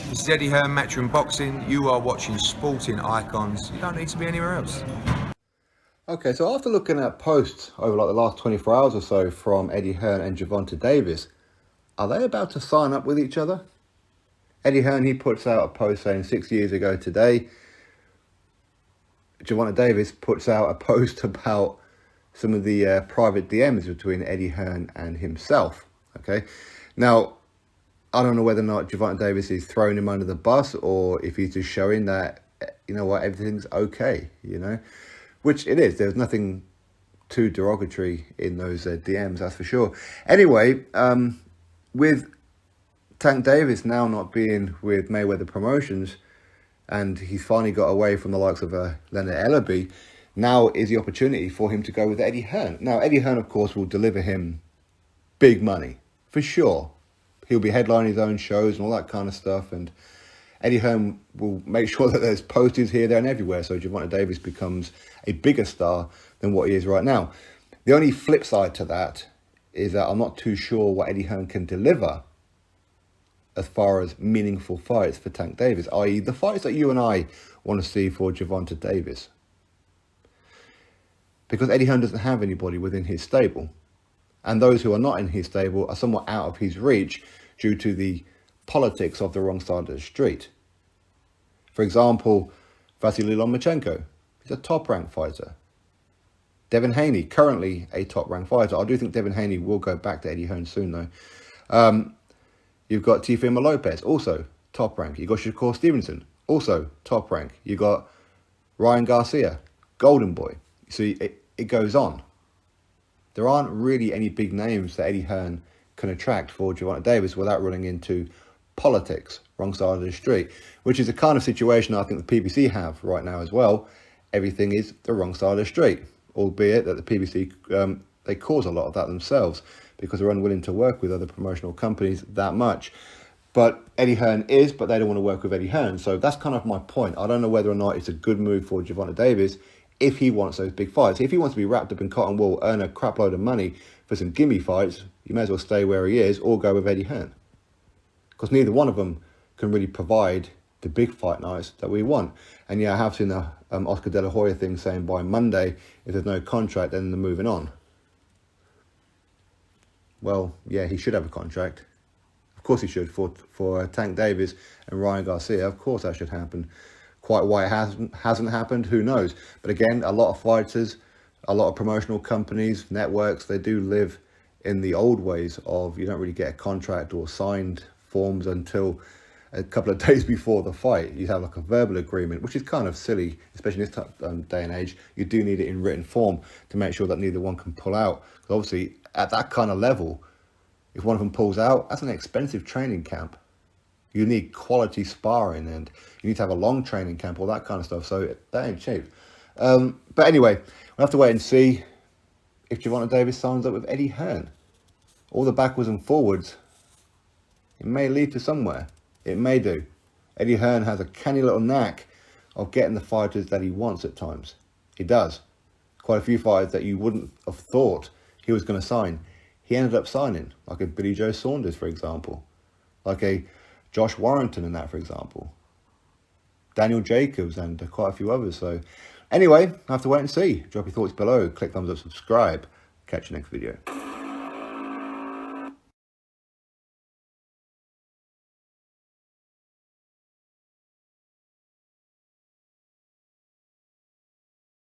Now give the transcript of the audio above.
This is Eddie Hearn Matchroom Boxing. You are watching Sporting Icons. You don't need to be anywhere else. Okay, so after looking at posts over like the last 24 hours or so from Eddie Hearn and Gervonta Davis, are they about to sign up with each other? Eddie Hearn, he puts out a post saying 6 years ago today. Gervonta Davis puts out a post about some of the private DMs between Eddie Hearn and himself. Okay, now I don't know whether or not Gervonta Davis is throwing him under the bus or if he's just showing that, you know what, everything's okay, you know, which it is. There's nothing too derogatory in those DMs, that's for sure. Anyway, with Tank Davis now not being with Mayweather Promotions, and he's finally got away from the likes of Leonard Ellaby, now is the opportunity for him to go with Eddie Hearn. Now, Eddie Hearn, of course, will deliver him big money, for sure. He'll be headlining his own shows and all that kind of stuff, and Eddie Hearn will make sure that there's posters here, there, and everywhere, so Gervonta Davis becomes a bigger star than what he is right now. The only flip side to that is that I'm not too sure what Eddie Hearn can deliver as far as meaningful fights for Tank Davis, i.e. the fights that you and I want to see for Gervonta Davis. Because Eddie Hearn doesn't have anybody within his stable. And those who are not in his stable are somewhat out of his reach due to the politics of the wrong side of the street. For example, Vasily Lomachenko, he's a top-ranked fighter. Devin Haney, currently a top-ranked fighter. I do think Devin Haney will go back to Eddie Hearn soon, though. You've got Teofimo Lopez, also top-ranked. You've got Shakur Stevenson, also top-ranked. You've got Ryan Garcia, Golden Boy. So it goes on. There aren't really any big names that Eddie Hearn can attract for Gervonta Davis without running into politics, wrong side of the street, which is the kind of situation I think the PBC have right now as well. Everything is the wrong side of the street, albeit that the PBC, they cause a lot of that themselves because they're unwilling to work with other promotional companies that much. But Eddie Hearn is, but they don't want to work with Eddie Hearn. So that's kind of my point. I don't know whether or not it's a good move for Gervonta Davis if he wants those big fights. If he wants to be wrapped up in cotton wool, earn a crap load of money for some gimme fights, you may as well stay where he is or go with Eddie Hearn. Because neither one of them can really provide the big fight nights that we want. And yeah, I have seen the Oscar De La Hoya thing saying by Monday, if there's no contract, then they're moving on. Well, yeah, he should have a contract. Of course he should for Tank Davis and Ryan Garcia. Of course that should happen. Quite why it hasn't happened, who knows? But again, a lot of fighters, a lot of promotional companies, networks, they do live in the old ways of you don't really get a contract or signed forms until a couple of days before the fight. You have like a verbal agreement, which is kind of silly, especially in this day and age. You do need it in written form to make sure that neither one can pull out. Because obviously, at that kind of level, if one of them pulls out, that's an expensive training camp. You need quality sparring and you need to have a long training camp, all that kind of stuff. So that ain't cheap. But anyway, we'll have to wait and see if Gervonta Davis signs up with Eddie Hearn. All the backwards and forwards, it may lead to somewhere. It may do. Eddie Hearn has a canny little knack of getting the fighters that he wants at times. He does. Quite a few fighters that you wouldn't have thought he was going to sign, he ended up signing. Like a Billy Joe Saunders, for example. Like a Josh Warrington in that, for example. Daniel Jacobs and quite a few others. So anyway, I have to wait and see. Drop your thoughts below. Click thumbs up, subscribe. Catch you next video.